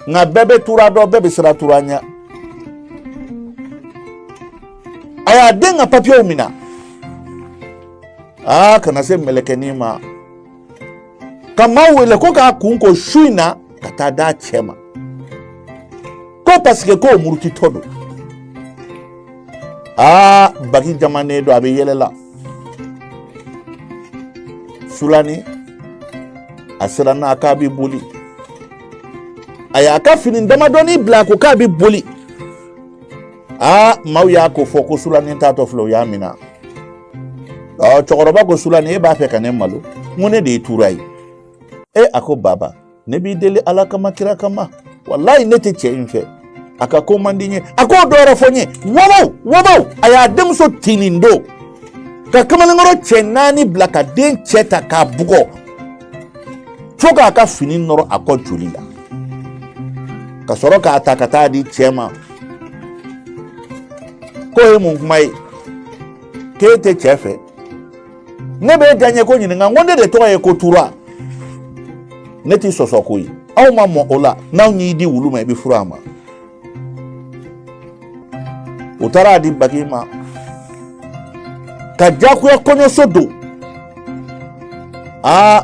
nga bebe tura do bebe sira turanya aya denga papio mina kana se melekeni ma kama wele ko ka kunko shuina kata da chema ko paske ko muruti todo bagi jamane do abe yelela sulani asirana akabi boli aya ka fini damadoni black ko kabi boli mawya ko foko sulani tato flo ya mina chokoroba ko sulani e ba fe kanem malu ngone de turai ako baba ne bi deli ala kama kira kama wallahi nete che infe aka ko mandinye ako dora fonye wobo aya dem so tinindo ka kama ngoro chenani blaka den cheta ka bugo foka aka fini noro ako julila ka soro ka atakata di chema ko e mun mai kete chefe nebe danye ko nyinga ngonde de to ye ko tura neti sosokui au mamo ola na nyi di wuluma bi furama utara di bagima ka jaku ya konyo sodo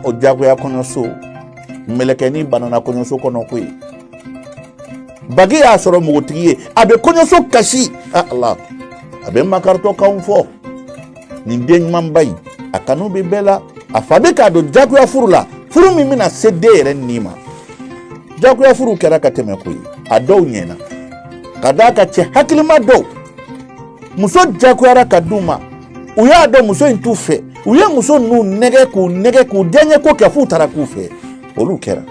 o jaku ya konyo so melekeni banana konyo so kono kui bagi ya soro mugutiye abe konyo so kashi Allah abe makarto kaunfo ni den mambai akanu be bela afabika do jaku ya furula furu mi mina sedere nima jaku ya furu kera kateme kuyi ado nyena kadaka che hakilima do muso jaku ya kaduma uya do muso intufe uya muso nu nege ku denye ko kafu tara kufe olu kera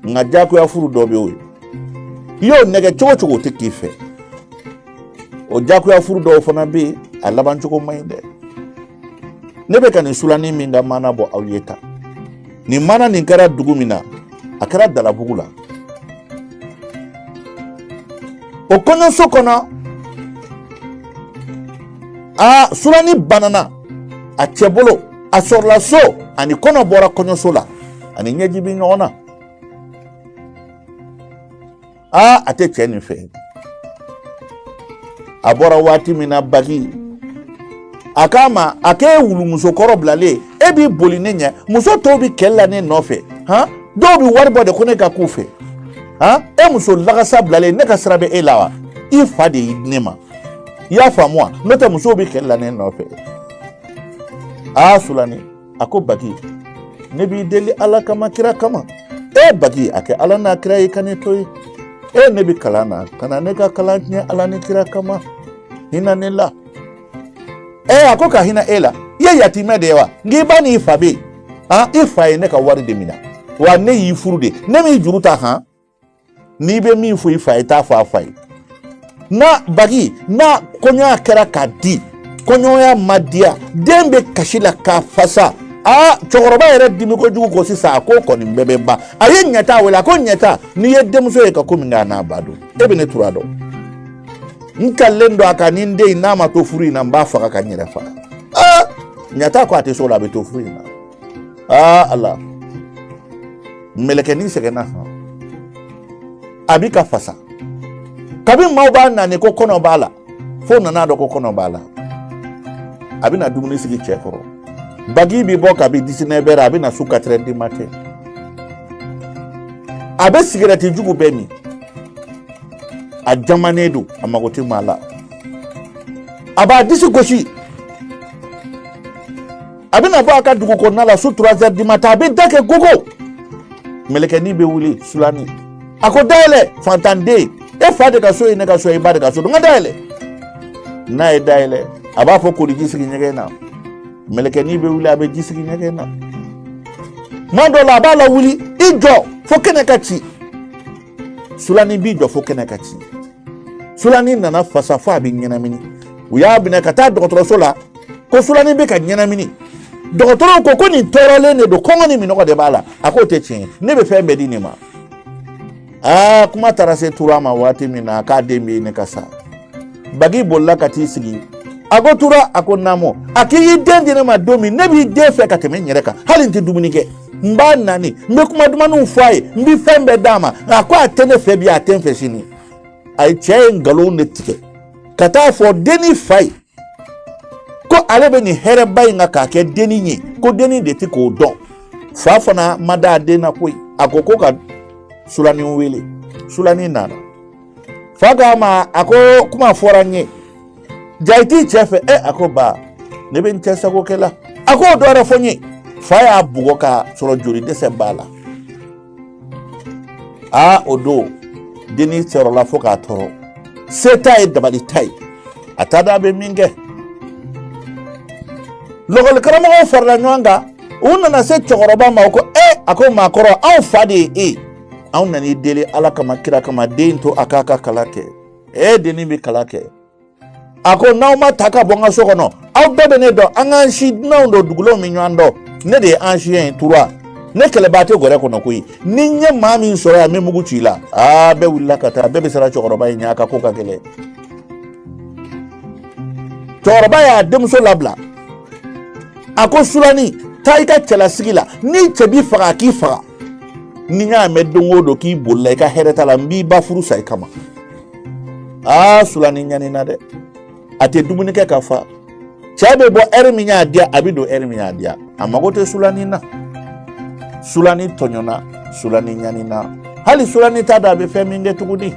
nga jaku ya furu do be oyi yo nege chogo tikife o jaku ya furu do fona be alaban chogo mainde nebe kan sulani minga mana bo awyeta ni mana ni kara dugumina akara dala bugula o kono sokona sulani banana a chebolo a sorla so ani kono bora kono sola ani nyejibi nyona ate cheni fe abora wati mina bagi akama ake wulu muso koroblale ebi bolinenya muso tobi kella ne nofe dobi warbo de kone ka kufe muso lagasa blale ne ka srabe elawa ifade idnema ya famwa nota muso bi kella ne nofe sulani ako bagi ne bi deli ala kama kira kama bagi ake ala na kira ikane toy ne bi kalana kana ne ka kalanya ala ne kira kama hina nela akoka hina ela ye yatima dewa ngibani ifabe ifaye ne ka wari de mina wa ne yifurude ne mi juruta ni be mi fu ifaye ta fa fai na bagi na konya kera kadi konyo ya madia dembe kashila ka fasa chokoroba ere dimi ko jugu ko sisa ko koni mbebeba aye nyata wala ko nyata ni ye demso e ka ko minga na bado ne turado nkalendo akaninde inama to furi na mbafa kakanyira fa nyata ko ate sola be to furi na Allah melekeni segena abika fasa kabi mauba na ne ko kono bala fo na do ko kono bala abina dumuni sigi chekoro bagi bi boka bi disine bera abina suka trendi mate abe sigareti jugu bemi a jamanedo amagote mala aba disi goshi abina ba aka dugu ko nala su 3h du matin abe dake gogo melekeni be wuli sulani ako daile fantande fade ka so ine ka so ibade ka so nga daile na daile aba fo ko disi nyegena melekeni be wuli abe disi nyegena mandola bala wuli ijo fo kenekati sulani bijo fo kenekati sulani nana fasa fa bi nyenamini uya bina kata dokotoro sola ko sulani be ka nyenamini dokotoro ko ni torole ne do kongo ni minoko de bala akote chin ne be fe medini ma kuma tarase turama wati mina ka dembe ne kasa bagi bolla kati sigi agotura akonamo akiyi dendine ma domi ne bi de fe ka teme nyereka halinti dumunike mba nani mbe kuma dumanu faye mbi fembe dama akwa atene febi aten feshini ay che ngalo ne tike kata fo deni fay ko alebe ni here bay nga ka ke deni ni ko deni de tiko don fa fana mada de na koy akoko ka sulani wele sulani nana faga ma ako kuma foranye jaiti chefe akoba nebe ntesa ko kela ako dora fonye faya bugo ka soro juri de sebala odo deni sero la foka toro seta e dabali tai atada be minge logol karamo farla nyanga unna na se chogoroba ma ko ako makoro aw fadi aw nani dele ala kama kira kama dento akaka kalake deni bi kalake ako nauma taka bonga sokono aw bebe ne do anganshi naundo dugulo minywando ne de anshi en turwa ne kele bate gore kono kuyi ninye mami soro ya memugu chila be willa kata bebe sara chokoroba nyaka ko kakele chokoroba ya demso labla ako sulani taika chela sigila ni chebi faga ki faga ninya medongo do ki bolla ka hereta la mbi ba furu sai kama sulani nyani na de ate dumuni ke kafa chabe bo erminya dia abido erminya dia amagote sulani na sulani tonyona sulani nyani na hali sulani tada be feminge tugudi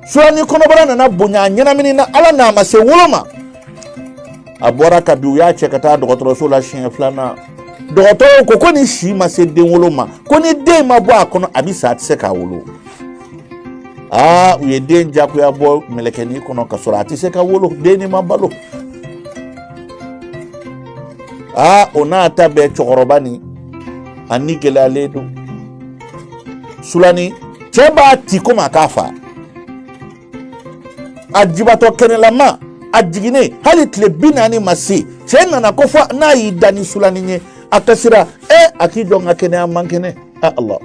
sulani kono bana na bunya nyana mini na ala na mase woloma abora kabiu ya chekata dogotoro sula shin flana dogotoro ko ni shi mase den woloma ko ni de mabo akono abisa atseka wolo uye den jaku ya bo melekeni kono kasora atiseka wolo deni mabalo ona tabe chokorobani anikela ledo sulani cheba tiko makafa ajibato kenelama ajigine hali tlebinani masi chena na kofa na yidani sulani nye akasira akijonga kene amankene Allah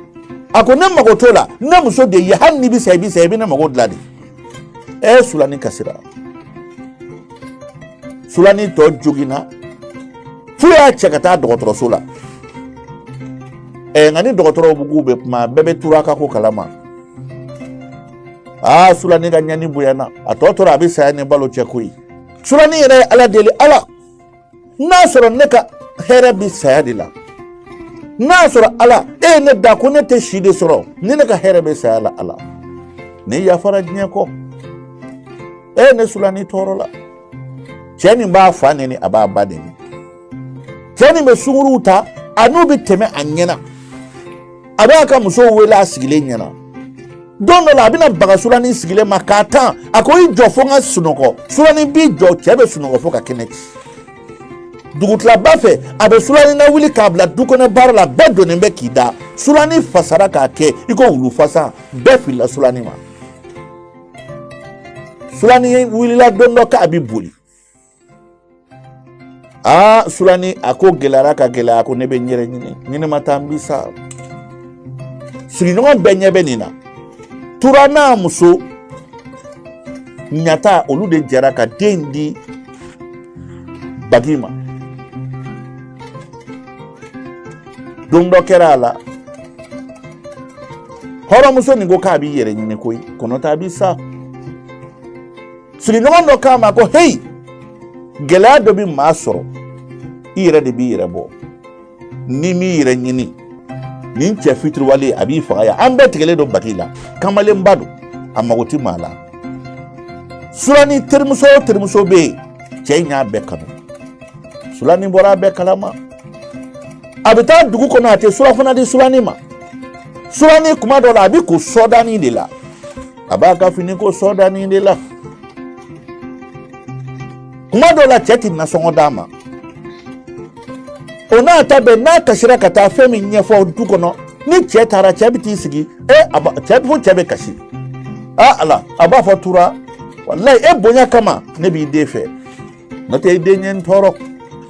akone magotola na muso de yahanni bi sai na magodladi sulani kasira sulani to jugina fuya chekata dogotoro sula ngani dogotoro bugube ma bebe turaka ko kalama sulani ga nyani buyana atotora abi sai ne balo chekui sulani ere ala deli ala nasoro neka here bi sayadila nasoro ala ne da ko ne te shide soro ne neka here bi sayala ala ne ya fara nyeko ne sulani torola cheni ba fane ni aba badeni cheni me sunguruta anubi teme anyena abaka muso wela sigile nyana dondo la bina baga sulani sigile makata akoyi jofonga sunoko sulani bi jo chebe sunoko foka keneti dugutla bafe abe sulani na wili kabla dukone barla bedo nembe kida sulani fasara ka ke iko wulu fasa befi la sulani ma sulani wili la dondo ka abibuli sulani ako gelara ka gela ako nebe nyere nyine matambisa sulinonga benye benina turana muso nyata olude jara ka dendi bagima dondo kerala horo muso ningo ka bi yere nyine koyi kono tabisa sulinonga ndo kama ko hey gela do bi masoro ire de bi ire bo ni mi ire nyini nin che fitri wale abi faya ambe tegele do bakila kamale mbado amagoti mala sulani termuso be chenya bekano sulani bora be kalama abita dugu kono ate sulafuna di sulani ma sulani kuma do la abi ko sodani de la abaka fini ko sodani de la kuma do la cheti na songo dama ona tabe na kashira kata femi nyefo dukono ni chetara chabiti sigi chabu chabe kashi ala aba fatura wallahi bonya kama ne bi defe note idenyen toro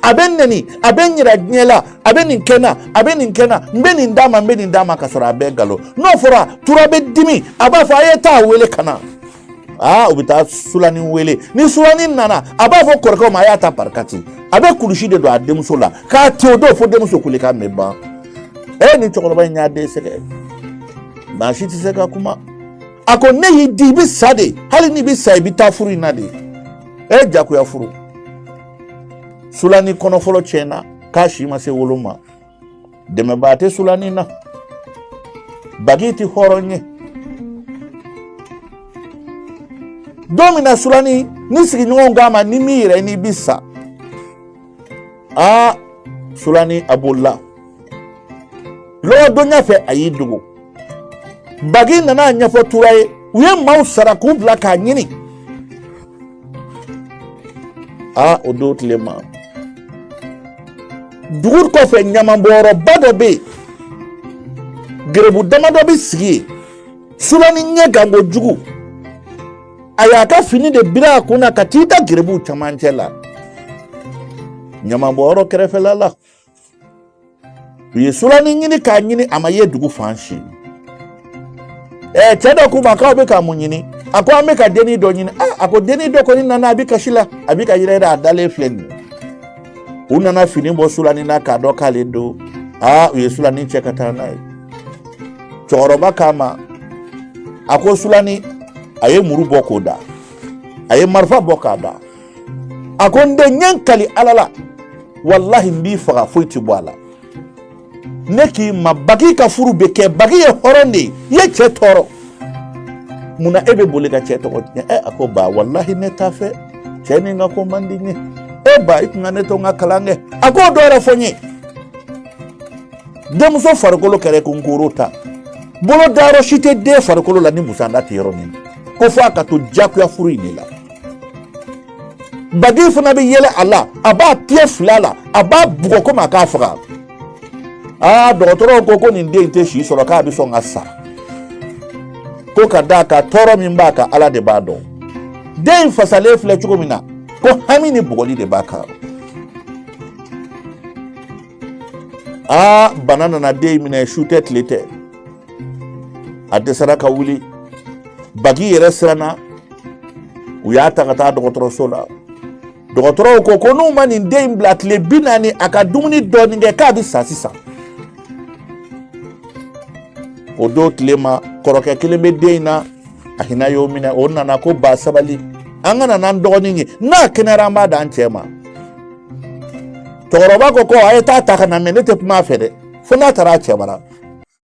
abenneni abenyira nyela abenin kena mbeni ndama kasora abegalo no fora tura be dimi aba fa ayeta wele kana u bɛ taa Sulani wele ni Sulani nana a b'a fɔ kɔrɔkɛw ma a y'a ta parikati a bɛ kulusi de don a denmuso la k'a te o don fo denmuso kule k'a mɛn ban ni cɛkɔrɔba in y'a den sɛgɛ maa si tɛ se ka kuma a ko ne y'i di i bɛ sa de hali n'i bɛ sa i bɛ taa furu in na de jagoya furu Sulani kɔnɔ fɔlɔ tiɲɛna k'a si ma se wolo ma dɛmɛbaa tɛ Sulani na Bagi tɛ hɔrɔn ye don min na Sulani ni sigiɲɔgɔnw k'a ma ni min yɛrɛ n'i bɛ sa Sulani a bolila lɔgɔdonya fɛ a y'i dogo Bagi nana a ɲɛfɔ Tura ye u ye maaw sara k'u bila k'a ɲini o don tile ma dugu kɔfɛ ɲamanbɔyɔrɔba dɔ bɛ yen gerebu damadɔ bɛ sigi yen Sulani ɲɛ kan kojugu a y'a ka fini de biri a kun na ka t'i da gerebuw camancɛ la ɲamanbɔyɔrɔ kɛrɛfɛla la u ye Sulani ɲini k'a ɲini a ma ye dugu fan si cɛ dɔ k'u ma k'aw bɛ ka mun ɲini a ko an bɛ ka denni dɔ ɲini a ko denni dɔ kɔni nana a bɛ kasi la a bɛ ka yɛrɛ a dalen filɛ nin ye u nana fini bɔ Sulani na k'a dɔn k'ale don u ye Sulani cɛ ka taa n'a ye cɛkɔrɔba k'a ma a ko Sulani a ye muru bɔ k'o da a ye marifa bɔ k'a da a ko n den ɲɛ kali Ala la wallahi n b'i faga foyi tɛ bɔ a la ne k'i ma Bagi ka furu bɛ kɛ Bagi ye hɔrɔn de ye i ye cɛ tɔɔrɔ munna e bɛ boli ka cɛ tɔgɔ tiɲɛ a ko ba wallahi ne t'a fɛ cɛ ni n ka ko man di n ye ba i tun ka ne to n ka kalan kɛ a ko dɔ yɛrɛ fɔ n ye denmuso farikolo kɛra kunkoro ta bolo dayɔrɔ si tɛ den farikolo la ni musanda tɛ yɔrɔ min ko fɔ a ka to jagoya furu in de la Bagi fana bɛ yɛlɛ a la a b'a tigɛ fila la a b'a bugɔ komi a k'a faga dɔgɔtɔrɔw ko nin den tɛ si sɔrɔ k'a bɛ sɔn ka sa ko ka d'a kan tɔɔrɔ min b'a kan Ala de b'a dɔn den in fasalen filɛ cogo min na ko hami ni bugɔli de b'a kan bana nana den minɛ su tɛ tile tɛ a dɛsɛra ka wuli Bagi yɛrɛ siranna u y'a ta ka taa dɔgɔtɔrɔso la dɔgɔtɔrɔw ko n'u ma nin den in bila tile 40 a ka dumuni dɔɔni kɛ k'a bɛ sa sisan o don tile ma kɔrɔkɛ kelen bɛ den in na a hinɛ y'o minɛ o nana ko ba sabali an kana n'an dɔgɔnin ye n'a kɛnɛyara an b'a d'an cɛ ma cɛkɔrɔba ko a ye taa ta ka na mɛ ne tɛ kuma a fɛ dɛ fo n'a taara a cɛ bara